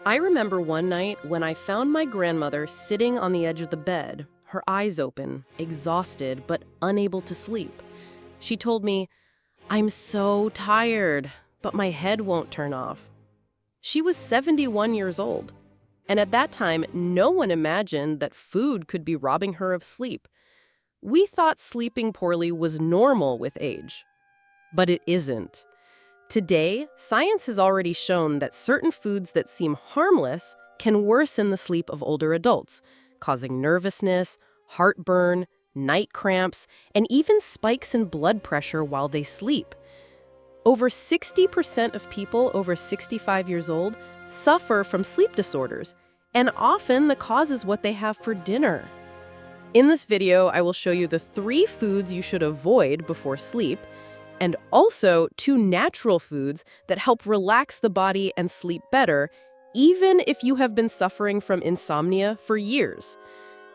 I remember one night when I found my grandmother sitting on the edge of the bed, her eyes open, exhausted, but unable to sleep. She told me, "I'm so tired, but my head won't turn off." She was 71 years old, and at that time, no one imagined that food could be robbing her of sleep. We thought sleeping poorly was normal with age, but it isn't. Today, science has already shown that certain foods that seem harmless can worsen the sleep of older adults, causing nervousness, heartburn, night cramps, and even spikes in blood pressure while they sleep. Over 60% of people over 65 years old suffer from sleep disorders, and often the cause is what they have for dinner. In this video, I will show you the 3 foods you should avoid before sleep, and also 2 natural foods that help relax the body and sleep better, even if you have been suffering from insomnia for years.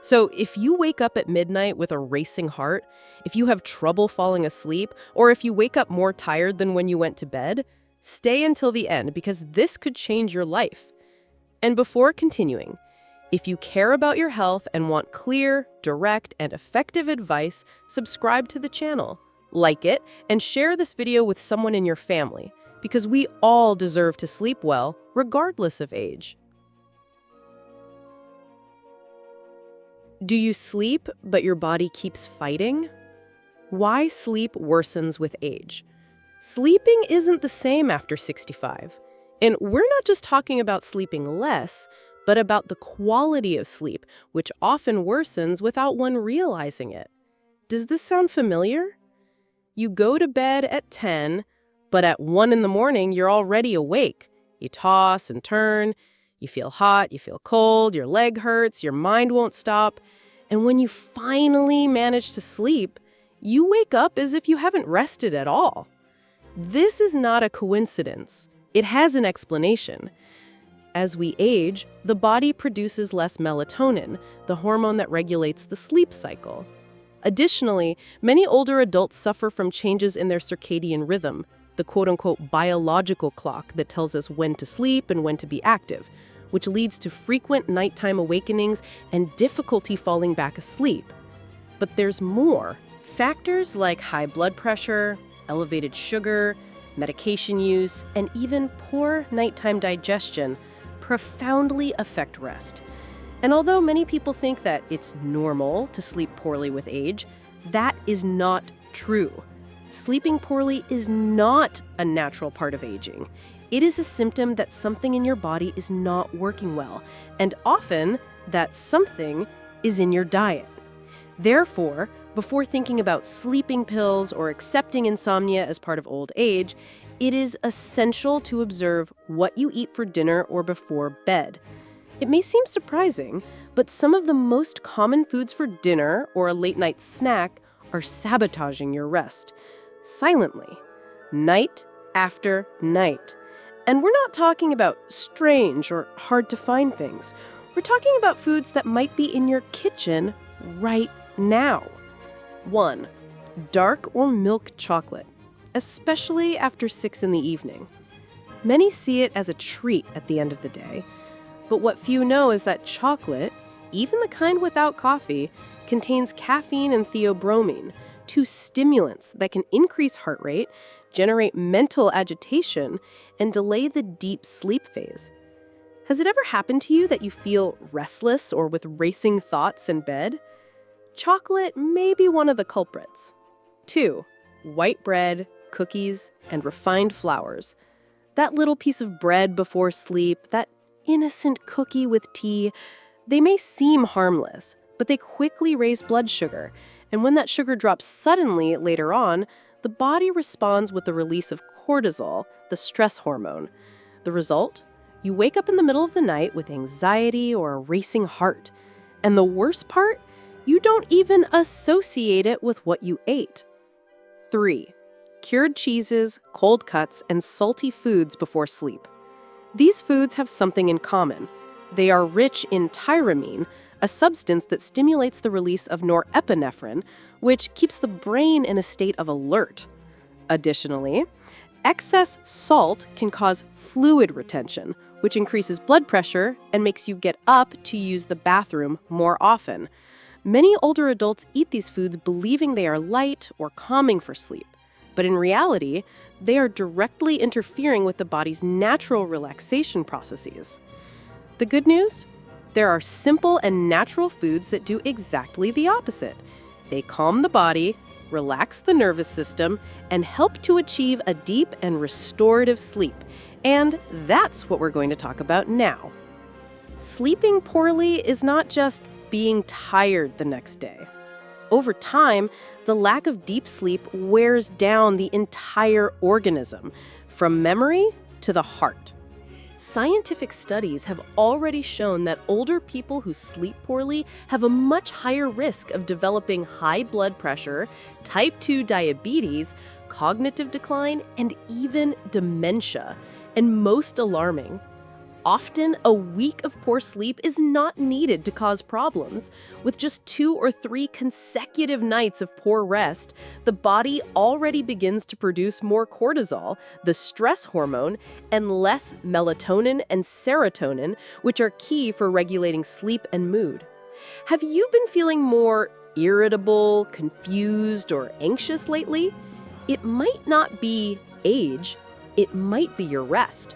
So if you wake up at midnight with a racing heart, if you have trouble falling asleep, or if you wake up more tired than when you went to bed, stay until the end because this could change your life. And before continuing, if you care about your health and want clear, direct, and effective advice, subscribe to the channel. Like it, and share this video with someone in your family, because we all deserve to sleep well, regardless of age. Do you sleep, but your body keeps fighting? Why sleep worsens with age? Sleeping isn't the same after 65. And we're not just talking about sleeping less, but about the quality of sleep, which often worsens without one realizing it. Does this sound familiar? You go to bed at 10, but at 1 in the morning, you're already awake. You toss and turn, you feel hot, you feel cold, your leg hurts, your mind won't stop. And when you finally manage to sleep, you wake up as if you haven't rested at all. This is not a coincidence. It has an explanation. As we age, the body produces less melatonin, the hormone that regulates the sleep cycle. Additionally, many older adults suffer from changes in their circadian rhythm, the quote-unquote biological clock that tells us when to sleep and when to be active, which leads to frequent nighttime awakenings and difficulty falling back asleep. But there's more. Factors like high blood pressure, elevated sugar, medication use, and even poor nighttime digestion profoundly affect rest. And although many people think that it's normal to sleep poorly with age, that is not true. Sleeping poorly is not a natural part of aging. It is a symptom that something in your body is not working well, and often that something is in your diet. Therefore, before thinking about sleeping pills or accepting insomnia as part of old age, it is essential to observe what you eat for dinner or before bed. It may seem surprising, but some of the most common foods for dinner or a late-night snack are sabotaging your rest, silently, night after night. And we're not talking about strange or hard-to-find things. We're talking about foods that might be in your kitchen right now. 1. Dark or milk chocolate, especially after 6 in the evening. Many see it as a treat at the end of the day, but what few know is that chocolate, even the kind without coffee, contains caffeine and theobromine, 2 stimulants that can increase heart rate, generate mental agitation, and delay the deep sleep phase. Has it ever happened to you that you feel restless or with racing thoughts in bed? Chocolate may be one of the culprits. 2. White bread, cookies, and refined flours. That little piece of bread before sleep, that innocent cookie with tea, they may seem harmless, but they quickly raise blood sugar, and when that sugar drops suddenly later on, the body responds with the release of cortisol, the stress hormone. The result? You wake up in the middle of the night with anxiety or a racing heart. And the worst part? You don't even associate it with what you ate. 3. Cured cheeses, cold cuts, and salty foods before sleep. These foods have something in common. They are rich in tyramine, a substance that stimulates the release of norepinephrine, which keeps the brain in a state of alert. Additionally, excess salt can cause fluid retention, which increases blood pressure and makes you get up to use the bathroom more often. Many older adults eat these foods believing they are light or calming for sleep, but in reality, they are directly interfering with the body's natural relaxation processes. The good news? There are simple and natural foods that do exactly the opposite. They calm the body, relax the nervous system, and help to achieve a deep and restorative sleep. And that's what we're going to talk about now. Sleeping poorly is not just being tired the next day. Over time, the lack of deep sleep wears down the entire organism, from memory to the heart. Scientific studies have already shown that older people who sleep poorly have a much higher risk of developing high blood pressure, type 2 diabetes, cognitive decline, and even dementia. And most alarming, often a week of poor sleep is not needed to cause problems. With just 2 or 3 consecutive nights of poor rest, the body already begins to produce more cortisol, the stress hormone, and less melatonin and serotonin, which are key for regulating sleep and mood. Have you been feeling more irritable, confused, or anxious lately? It might not be age, it might be your rest.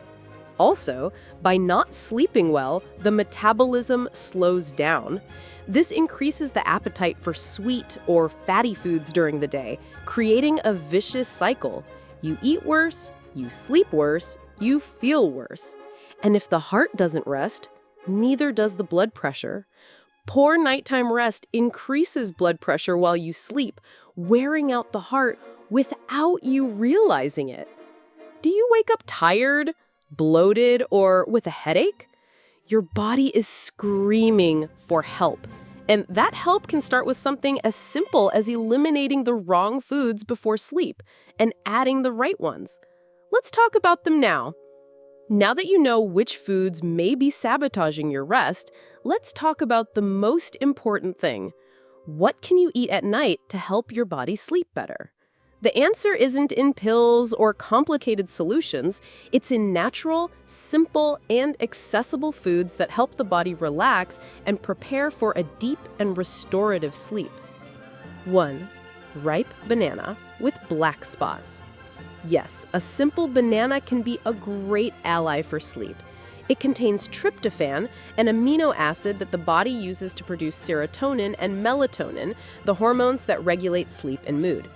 Also, by not sleeping well, the metabolism slows down. This increases the appetite for sweet or fatty foods during the day, creating a vicious cycle. You eat worse, you sleep worse, you feel worse. And if the heart doesn't rest, neither does the blood pressure. Poor nighttime rest increases blood pressure while you sleep, wearing out the heart without you realizing it. Do you wake up tired, bloated, or with a headache? Your body is screaming for help. And that help can start with something as simple as eliminating the wrong foods before sleep and adding the right ones. Let's talk about them now. Now that you know which foods may be sabotaging your rest, let's talk about the most important thing. What can you eat at night to help your body sleep better? The answer isn't in pills or complicated solutions. It's in natural, simple, and accessible foods that help the body relax and prepare for a deep and restorative sleep. 1. Ripe banana with black spots. Yes, a simple banana can be a great ally for sleep. It contains tryptophan, an amino acid that the body uses to produce serotonin and melatonin, the hormones that regulate sleep and mood.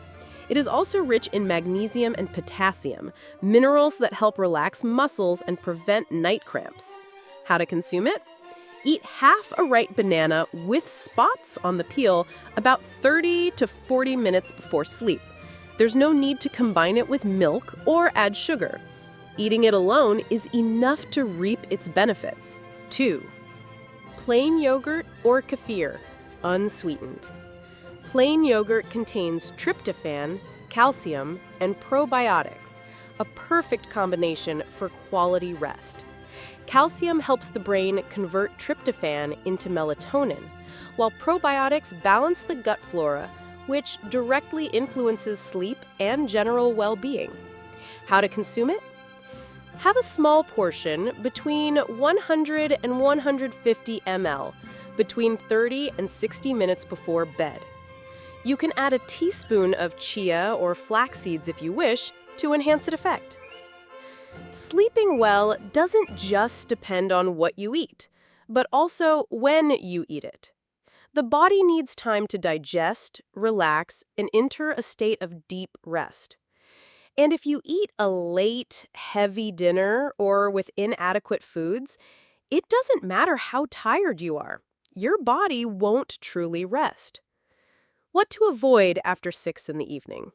It is also rich in magnesium and potassium, minerals that help relax muscles and prevent night cramps. How to consume it? Eat half a ripe banana with spots on the peel about 30 to 40 minutes before sleep. There's no need to combine it with milk or add sugar. Eating it alone is enough to reap its benefits. 2. Plain yogurt or kefir, unsweetened. Plain yogurt contains tryptophan, calcium, and probiotics, a perfect combination for quality rest. Calcium helps the brain convert tryptophan into melatonin, while probiotics balance the gut flora, which directly influences sleep and general well-being. How to consume it? Have a small portion between 100 and 150 ml, between 30 and 60 minutes before bed. You can add a teaspoon of chia or flax seeds if you wish to enhance its effect. Sleeping well doesn't just depend on what you eat, but also when you eat it. The body needs time to digest, relax, and enter a state of deep rest. And if you eat a late, heavy dinner or with inadequate foods, it doesn't matter how tired you are. Your body won't truly rest. What to avoid after 6 in the evening?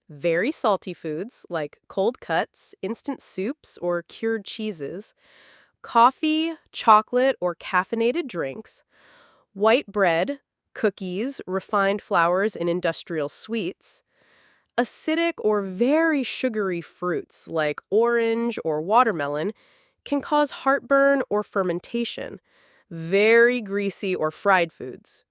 Very salty foods like cold cuts, instant soups, or cured cheeses, coffee, chocolate, or caffeinated drinks, white bread, cookies, refined flours, and industrial sweets, acidic or very sugary fruits like orange or watermelon can cause heartburn or fermentation, very greasy or fried foods.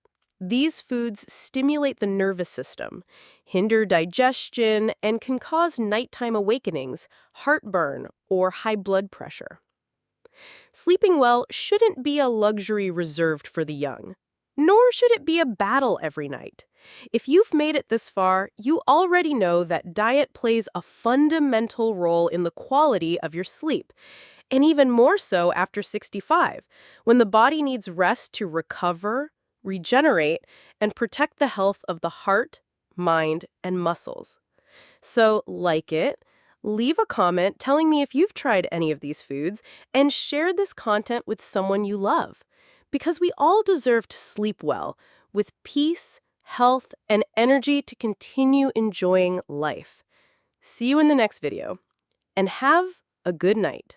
These foods stimulate the nervous system, hinder digestion, and can cause nighttime awakenings, heartburn, or high blood pressure. Sleeping well shouldn't be a luxury reserved for the young, nor should it be a battle every night. If you've made it this far, you already know that diet plays a fundamental role in the quality of your sleep, and even more so after 65, when the body needs rest to recover, regenerate, and protect the health of the heart, mind, and muscles. So, like it, leave a comment telling me if you've tried any of these foods, and share this content with someone you love. Because we all deserve to sleep well, with peace, health, and energy to continue enjoying life. See you in the next video, and have a good night.